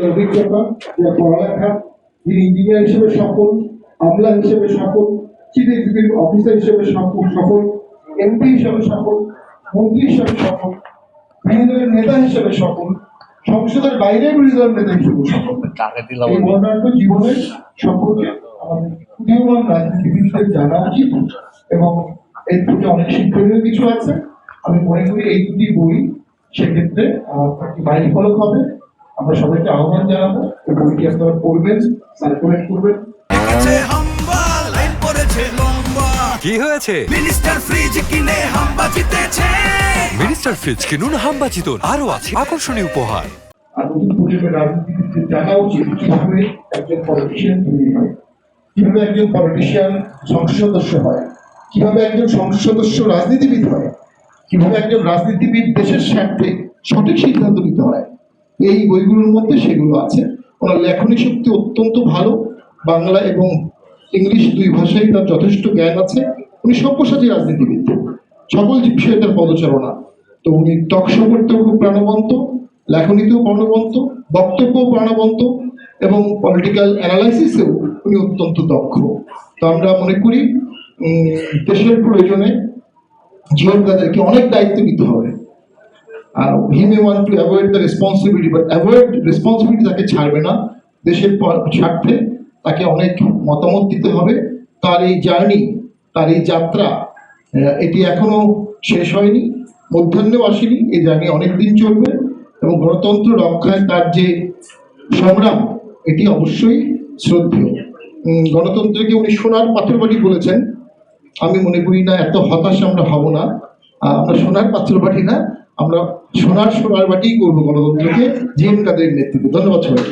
অভিজ্ঞতা, যার পড়ালেখা, যিনি ইঞ্জিনিয়ার হিসেবে সফল, আমলা হিসেবে সফল, চিফ এক্সিকিউটিভ অফিসার হিসেবে সফল, এমপি হিসেবে সফল, মন্ত্রী হিসেবে সফল, বিরোধী দলের নেতা হিসেবে সফল, সংসদের বাইরে বিরোধী দলের নেতা হিসেবে সফল। এই বর্ণাঢ্য জীবনের সম্পর্কে আমাদের উদীয়মান রাজনীতিবিদদের জানা উচিত এবং এর থেকে অনেক শিক্ষণীয় কিছু আছে। আমি মনে করি এই দুটি বই সেক্ষেত্রে বাইরে ফলক হবে। আমরা সবাইকে আহ্বান জানাবো এই বইটি আপনারা পড়বেন, সার্কুলেট করবেন। কি হয়েছে? মিনিস্টার ফ্রিজ কিনে হাম্বা জিতেছে। মিনিস্টার ফ্রিজ কিনুন, হাম্বা জিতুন। আরো আছে আকর্ষণীয় উপহার। আর নতুন প্রজন্মের রাজনীতিবিদদের জানা উচিত কিভাবে একজন পলিটিশিয়ান তৈরি হয়, কিভাবে একজন পলিটিশিয়ান সংসদ সদস্য হয়, কিভাবে একজন সংসদ সদস্য রাজনীতিবিদ হয়, কিভাবে একজন রাজনীতিবিদ দেশের স্বার্থে সঠিক সিদ্ধান্ত নিতে হয়। এই বইগুলোর মধ্যে সেগুলো আছে। ওনার লেখনী শক্তি অত্যন্ত ভালো, বাংলা এবং ইংলিশ দুই ভাষায় তার যথেষ্ট জ্ঞান আছে। উনি সব্যসাচী রাজনীতিবিদ, সকল বিষয়ে তার পদচারণা। তো উনি টকশো করতেও খুব প্রাণবন্ত, লেখনীতেও প্রাণবন্ত, বক্তব্যও প্রাণবন্ত এবং পলিটিক্যাল অ্যানালাইসিসেও উনি অত্যন্ত দক্ষ। তো আমরা মনে করি দেশের প্রয়োজনে জীবন তাদেরকে অনেক দায়িত্ব নিতে হবে। আর he may want to avoid the responsibility, but avoid responsibility তাকে ছাড়বে না। দেশের স্বার্থে তাকে অনেক মতামত দিতে হবে। তার এই জার্নি, তার এই যাত্রা, এটি এখনো শেষ হয়নি, মধ্যাহ্নেও আসেনি। এই জার্নি অনেক দিন চলবে এবং গণতন্ত্র রক্ষায় তার যে সংগ্রাম, এটি অবশ্যই শ্রদ্ধেয়। গণতন্ত্রকে উনি সোনার পাথর বাটি বলেছেন। আমি মনে করি না এত হতাশা আমরা হব না। আমরা সোনার পাথর বাটি না, আমরা সোনার বাটিই করবো গণতন্ত্রকে, জি এম কাদেরের নেতৃত্বে। ধন্যবাদ সবাই।